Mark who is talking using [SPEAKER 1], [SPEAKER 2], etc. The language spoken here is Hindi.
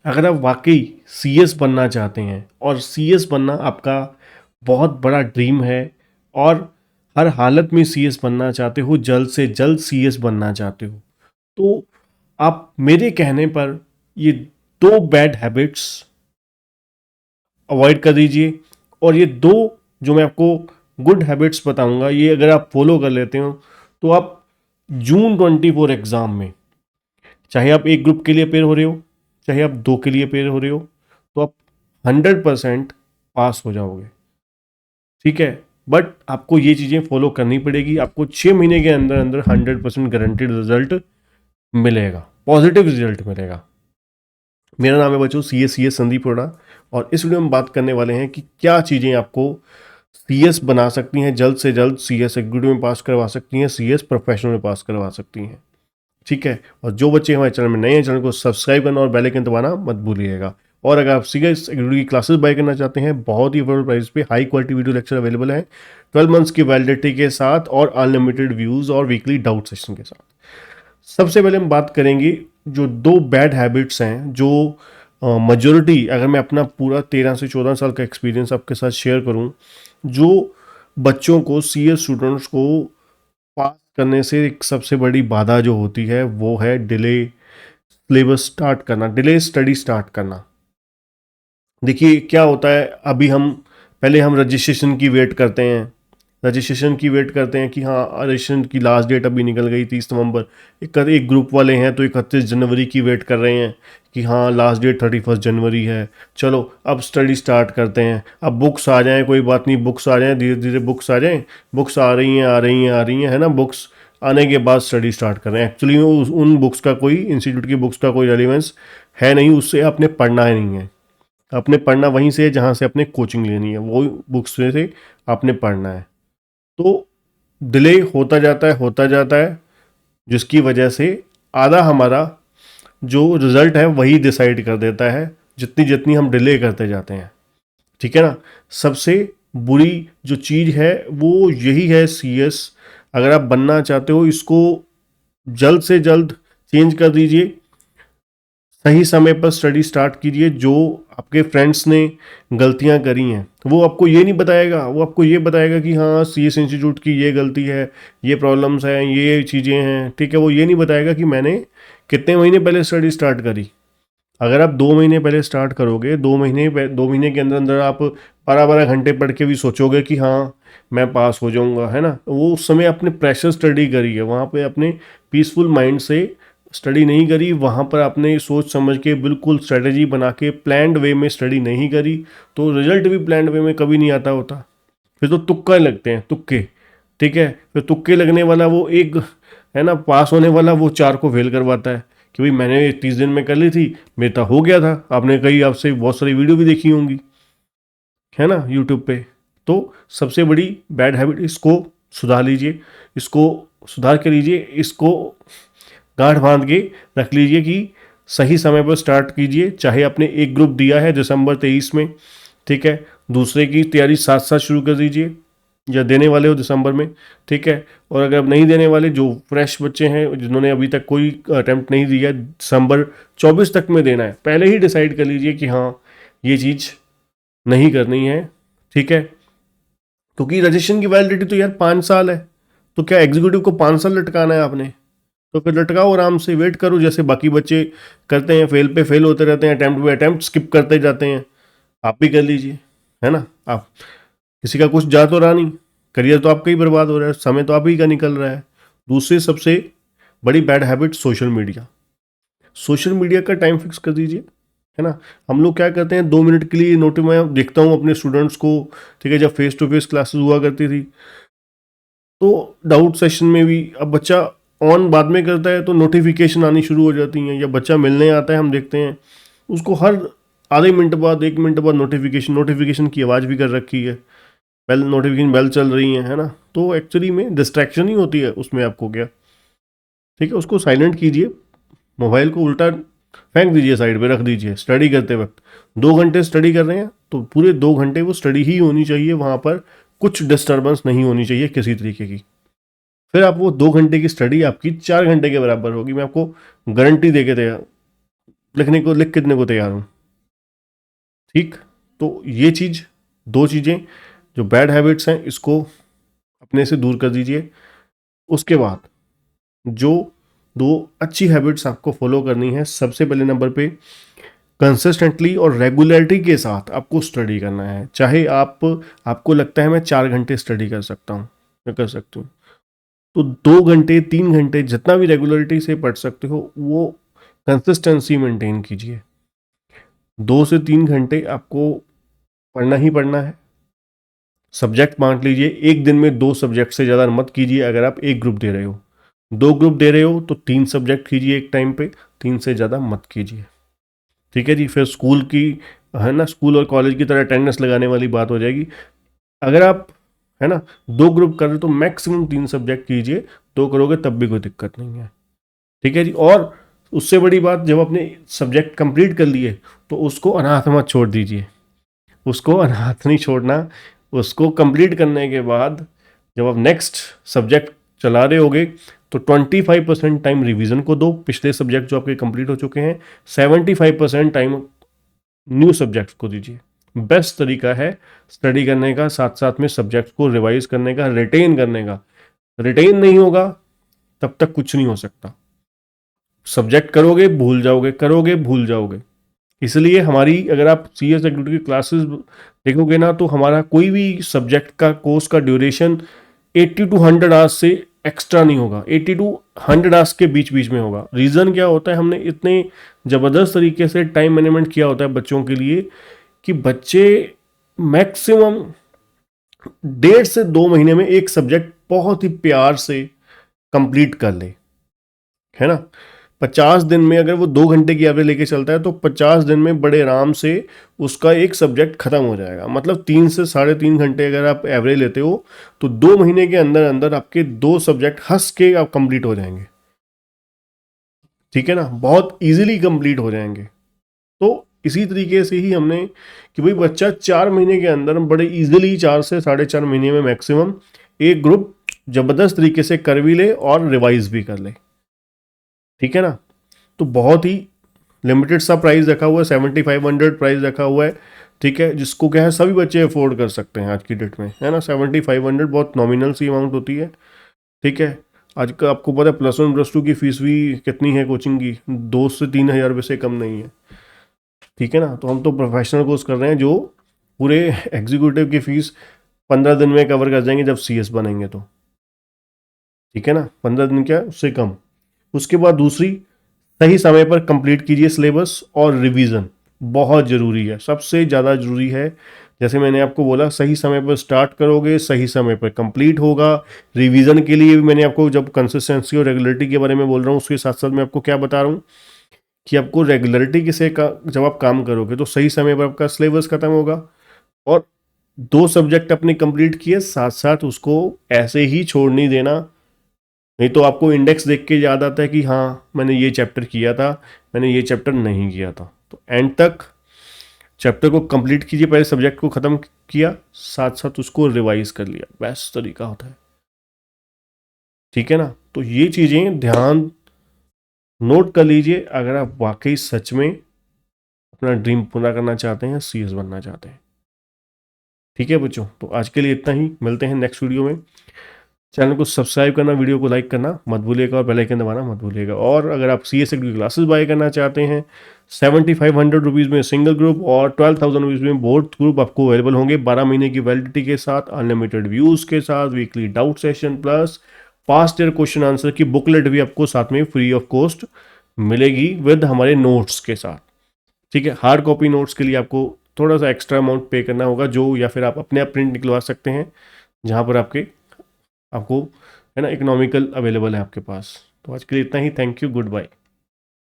[SPEAKER 1] अगर आप वाकई सीएस बनना चाहते हैं और सीएस बनना आपका बहुत बड़ा ड्रीम है और हर हालत में सीएस बनना चाहते हो, जल्द से जल्द सीएस बनना चाहते हो, तो आप मेरे कहने पर ये 2 बैड हैबिट्स अवॉइड कर दीजिए। और ये 2 जो मैं आपको गुड हैबिट्स बताऊंगा, ये अगर आप फॉलो कर लेते हो तो आप जून 24 एग्ज़ाम में, चाहे आप एक ग्रुप के लिए पेयर हो रहे हो, चाहे आप 2 के लिए पेयर हो रहे हो, तो आप 100% पास हो जाओगे। ठीक है, बट आपको ये चीज़ें फॉलो करनी पड़ेगी। आपको 6 महीने के अंदर अंदर 100% गारंटेड रिजल्ट मिलेगा, पॉजिटिव रिजल्ट मिलेगा। मेरा नाम है बच्चों सी एस संदीप रोड़ा, और इस वीडियो में बात करने वाले हैं कि क्या चीज़ें आपको सी एस बना सकती हैं, जल्द से जल्द सी एस एग्जीक्यूटिव में पास करवा सकती हैं, सी एस प्रोफेशनल में पास करवा सकती हैं। ठीक है, और जो बच्चे हमारे चैनल में नए हैं, चैनल को सब्सक्राइब करना और बेल आइकन दबाना मत भूलिएगा। और अगर आप सीएस एग्जीक्यूटिव की क्लासेस बाय करना चाहते हैं, बहुत ही अफोर्डेबल प्राइस पे high quality video lecture available है 12 मंथ्स की वैलिडिटी के साथ और अनलिमिटेड व्यूज़ और वीकली डाउट सेशन के साथ। सबसे पहले हम बात करेंगे जो 2 बैड हैबिट्स हैं, जो मेजोरिटी, अगर मैं अपना पूरा 13 से 14 साल का एक्सपीरियंस आपके साथ शेयर करूं, जो बच्चों को, सीएस स्टूडेंट्स को पास करने से एक सबसे बड़ी बाधा जो होती है वो है डिले सिलेबस स्टार्ट करना, डिले स्टडी स्टार्ट करना। देखिए क्या होता है, अभी हम पहले हम रजिस्ट्रेशन की वेट करते हैं, कि हाँ रजिस्ट्रेशन की लास्ट डेट अभी निकल गई 30 नवंबर। एक ग्रुप वाले हैं तो 31 जनवरी की वेट कर रहे हैं कि हाँ लास्ट डेट 31 जनवरी है, चलो अब स्टडी स्टार्ट करते हैं, अब बुक्स आ जाएं, कोई बात नहीं, बुक्स आ जाएं, धीरे धीरे बुक्स आ जाएं, बुक्स आ रही हैं है ना, बुक्स आने के बाद स्टडी स्टार्ट कर रहे हैं। एक्चुअली उन बुक्स का कोई, इंस्टीट्यूट की बुक्स का कोई रेलिवेंस है नहीं, उससे आपने पढ़ना ही नहीं है। आपने पढ़ना वहीं से है जहाँ से आपने कोचिंग लेनी है, वो बुक्स में से आपने पढ़ना है। तो डिले होता जाता है, जिसकी वजह से आधा हमारा जो रिज़ल्ट है वही डिसाइड कर देता है, जितनी जितनी हम डिले करते जाते हैं। ठीक है ना, सबसे बुरी जो चीज़ है वो यही है सीएस। अगर आप बनना चाहते हो, इसको जल्द से जल्द चेंज कर दीजिए, सही समय पर स्टडी स्टार्ट कीजिए। जो आपके फ्रेंड्स ने गलतियां करी हैं वो आपको ये नहीं बताएगा, वो आपको ये बताएगा कि हाँ सीएस इंस्टीट्यूट की ये गलती है, ये प्रॉब्लम्स हैं, ये चीज़ें हैं। ठीक है, वो ये नहीं बताएगा कि मैंने कितने महीने पहले स्टडी स्टार्ट करी। अगर आप 2 महीने पहले स्टार्ट करोगे, 2 महीने के अंदर अंदर आप 12-12 घंटे पढ़ के भी सोचोगे कि हाँ मैं पास हो जाऊंगा, है ना, वो उस समय आपने प्रेशर स्टडी करी है, वहाँ पे अपने पीसफुल माइंड से स्टडी नहीं करी, वहाँ पर आपने सोच समझ के बिल्कुल स्ट्रेटजी बना के प्लान्ड वे में स्टडी नहीं करी, तो रिजल्ट भी प्लान्ड वे में कभी नहीं आता होता। फिर तो तुक्का लगते हैं, तुक्के। ठीक है, फिर तुक्के लगने वाला वो एक है ना, पास होने वाला वो 4 को फेल करवाता है कि भाई मैंने 30 दिन में कर ली थी, मेरा हो गया था। आपने कई, आपसे बहुत सारी वीडियो भी देखी होंगी, है ना, यूट्यूब पे। तो सबसे बड़ी बैड हैबिट, इसको सुधार लीजिए, इसको सुधार के लीजिए, इसको गांठ बांध के रख लीजिए कि सही समय पर स्टार्ट कीजिए। चाहे आपने एक ग्रुप दिया है दिसंबर 23 में, ठीक है, दूसरे की तैयारी साथ साथ शुरू कर दीजिए, या देने वाले हो दिसंबर में। ठीक है, और अगर आप नहीं देने वाले, जो फ्रेश बच्चे हैं जिन्होंने अभी तक कोई अटैम्प्ट नहीं दिया, दिसंबर 24 तक में देना है, पहले ही डिसाइड कर लीजिए कि हाँ ये चीज़ नहीं करनी है। ठीक है, क्योंकि रजिस्ट्रेशन की वैलिडिटी तो यार 5 साल है, तो क्या एग्जीक्यूटिव को 5 साल लटकाना है आपने? तो फिर लटकाओ, आराम से वेट करो, जैसे बाकी बच्चे करते हैं, फेल पे फेल होते रहते हैं, अटैम्प्ट पे अटैम्प्ट स्किप करते जाते हैं, आप भी कर लीजिए, है ना। आप, किसी का कुछ जा तो रहा नहीं, करियर तो आपका ही बर्बाद हो रहा है, समय तो आप ही का निकल रहा है। दूसरी सबसे बड़ी बैड हैबिट, सोशल मीडिया का टाइम फिक्स कर दीजिए, है ना। हम लोग क्या करते हैं, 2 मिनट के लिए नोटिस, मैं देखता हूँ अपने स्टूडेंट्स को, ठीक है, जब फेस टू फेस क्लासेस हुआ करती थी तो डाउट सेशन में भी, अब बच्चा ऑन बाद में करता है तो नोटिफिकेशन आनी शुरू हो जाती हैं, या बच्चा मिलने आता है, हम देखते हैं उसको हर आधे मिनट बाद, 1 मिनट बाद नोटिफिकेशन की आवाज़ भी कर रखी है, बेल, नोटिफिकेशन बेल चल रही है ना। तो एक्चुअली में डिस्ट्रैक्शन ही होती है उसमें, आपको क्या। ठीक है, उसको साइलेंट कीजिए, मोबाइल को उल्टा फेंक दीजिए, साइड पे रख दीजिए। स्टडी करते वक्त 2 घंटे स्टडी कर रहे हैं तो पूरे 2 घंटे वो स्टडी ही होनी चाहिए, वहाँ पर कुछ डिस्टर्बेंस नहीं होनी चाहिए किसी तरीके की। फिर आप वो 2 घंटे की स्टडी आपकी 4 घंटे के बराबर होगी, मैं आपको गारंटी दे के लिख कितने को तैयार हूँ। ठीक, तो ये चीज़, दो चीज़ें जो बैड हैबिट्स हैं इसको अपने से दूर कर दीजिए। उसके बाद जो दो अच्छी हैबिट्स आपको फॉलो करनी है, सबसे पहले नंबर पे कंसिस्टेंटली और रेगुलरिटी के साथ आपको स्टडी करना है। चाहे आपको लगता है मैं 4 घंटे स्टडी कर सकता हूँ, मैं कर सकती हूँ, तो 2 घंटे 3 घंटे जितना भी रेगुलरिटी से पढ़ सकते हो वो कंसिस्टेंसी मेंटेन कीजिए। 2 से 3 घंटे आपको पढ़ना ही पढ़ना है। सब्जेक्ट बांट लीजिए, एक दिन में 2 सब्जेक्ट से ज़्यादा मत कीजिए। अगर आप एक ग्रुप दे रहे हो, 2 ग्रुप दे रहे हो तो 3 सब्जेक्ट कीजिए एक टाइम पे, 3 से ज़्यादा मत कीजिए। ठीक है जी। फिर स्कूल की, है ना, स्कूल और कॉलेज की तरह अटेंडेंस लगाने वाली बात हो जाएगी। अगर आप, है ना, 2 ग्रुप कर रहे हो तो मैक्सिमम 3 सब्जेक्ट कीजिए। 2 करोगे तब भी कोई दिक्कत नहीं है। ठीक है जी। और उससे बड़ी बात, जब अपने सब्जेक्ट कंप्लीट कर लिए तो उसको अनाथ मत छोड़ दीजिए। उसको अनाथ नहीं छोड़ना। उसको कंप्लीट करने के बाद जब आप नेक्स्ट सब्जेक्ट चला रहे होगे तो 25% टाइम रिवीजन को दो, पिछले सब्जेक्ट जो आपके कंप्लीट हो चुके हैं। 75% टाइम न्यू सब्जेक्ट को दीजिए। बेस्ट तरीका है स्टडी करने का, साथ साथ में सब्जेक्ट को रिवाइज करने का, रिटेन करने का। रिटेन नहीं होगा तब तक कुछ नहीं हो सकता। सब्जेक्ट करोगे भूल जाओगे, करोगे भूल जाओगे। इसलिए हमारी, अगर आप CS एग्जीक्यूटिव की क्लासेस देखोगे ना, तो हमारा कोई भी सब्जेक्ट का कोर्स का ड्यूरेशन 80 to 100 आवर्स से एक्स्ट्रा नहीं होगा। 80 to 100 आवर्स के बीच बीच में होगा। रीज़न क्या होता है, हमने इतने ज़बरदस्त तरीके से टाइम मैनेजमेंट किया होता है बच्चों के लिए कि बच्चे मैक्सिमम 1.5 से 2 महीने में एक सब्जेक्ट बहुत ही प्यार से कंप्लीट कर ले, है ना। 50 दिन में अगर वो 2 घंटे की एवरेज लेके चलता है तो 50 दिन में बड़े आराम से उसका एक सब्जेक्ट खत्म हो जाएगा। मतलब 3 से 3.5 घंटे अगर आप एवरेज लेते हो तो 2 महीने के अंदर अंदर आपके 2 सब्जेक्ट हंस के आप कंप्लीट हो जाएंगे। ठीक है ना, बहुत इजीली कंप्लीट हो जाएंगे। तो इसी तरीके से ही हमने कि भाई बच्चा 4 महीने के अंदर बड़े इजीली 4 से 4.5 महीने में मैक्सिमम एक ग्रुप जबरदस्त तरीके से कर भी ले और रिवाइज भी कर ले। ठीक है ना। तो बहुत ही लिमिटेड सा प्राइस रखा हुआ है, 7500 प्राइस रखा हुआ है। ठीक है, जिसको क्या है सभी बच्चे अफोर्ड कर सकते हैं आज की डेट में, है ना। 7500 बहुत नॉमिनल सी अमाउंट होती है। ठीक है, आज का आपको पता है +1 +2 की फीस भी कितनी है कोचिंग की, 2 से 3 हज़ार रुपये से कम नहीं है। ठीक है ना। तो हम तो प्रोफेशनल कोर्स कर रहे हैं जो पूरे एग्जीक्यूटिव की फीस 15 दिन में कवर कर जाएंगे जब CS बनेंगे तो। ठीक है ना, 15 दिन क्या, उससे कम। उसके बाद दूसरी, सही समय पर कंप्लीट कीजिए सिलेबस, और रिवीजन बहुत ज़रूरी है, सबसे ज़्यादा ज़रूरी है। जैसे मैंने आपको बोला, सही समय पर स्टार्ट करोगे सही समय पर कंप्लीट होगा। रिवीजन के लिए भी मैंने आपको, जब कंसिस्टेंसी और रेगुलरिटी के बारे में बोल रहा हूँ, उसके साथ साथ मैं आपको क्या बता रहा हूँ कि आपको रेगुलरिटी के से जब आप काम करोगे तो सही समय पर आपका सिलेबस खत्म होगा। और 2 सब्जेक्ट अपने कंप्लीट किए, साथ साथ उसको ऐसे ही छोड़ नहीं देना। नहीं तो आपको इंडेक्स देख के याद आता है कि हाँ मैंने ये चैप्टर किया था, मैंने ये चैप्टर नहीं किया था। तो एंड तक चैप्टर को कंप्लीट कीजिए, पहले सब्जेक्ट को ख़त्म किया, साथ साथ उसको रिवाइज कर लिया, बेस्ट तरीका होता है। ठीक है ना। तो ये चीज़ें ध्यान नोट कर लीजिए अगर आप वाकई सच में अपना ड्रीम पूरा करना चाहते हैं, CS बनना चाहते हैं। ठीक है बच्चों, तो आज के लिए इतना ही, मिलते हैं नेक्स्ट वीडियो में। चैनल को सब्सक्राइब करना, वीडियो को लाइक करना मत भूलिएगा और बेल आइकन दबाना मत भूलिएगा। और अगर आप CS की क्लासेस बाय करना चाहते हैं, 7500 रुपीज़ में सिंगल ग्रुप और 12,000 रुपीज़ में बोथ ग्रुप आपको अवेलेबल होंगे 12 महीने की वैलिडिटी के साथ, अनलिमिटेड व्यूज़ के साथ, weekly doubt session plus past year question answer की बुकलेट भी आपको साथ में फ्री ऑफ कॉस्ट मिलेगी विद हमारे नोट्स के साथ। ठीक है, हार्ड कॉपी नोट्स के लिए आपको थोड़ा सा एक्स्ट्रा अमाउंट पे करना होगा, जो या फिर आप अपने आप प्रिंट निकलवा सकते हैं जहाँ पर आपको, है ना, इकोनॉमिकल अवेलेबल है आपके पास। तो आज के लिए इतना ही, थैंक यू, गुड बाय।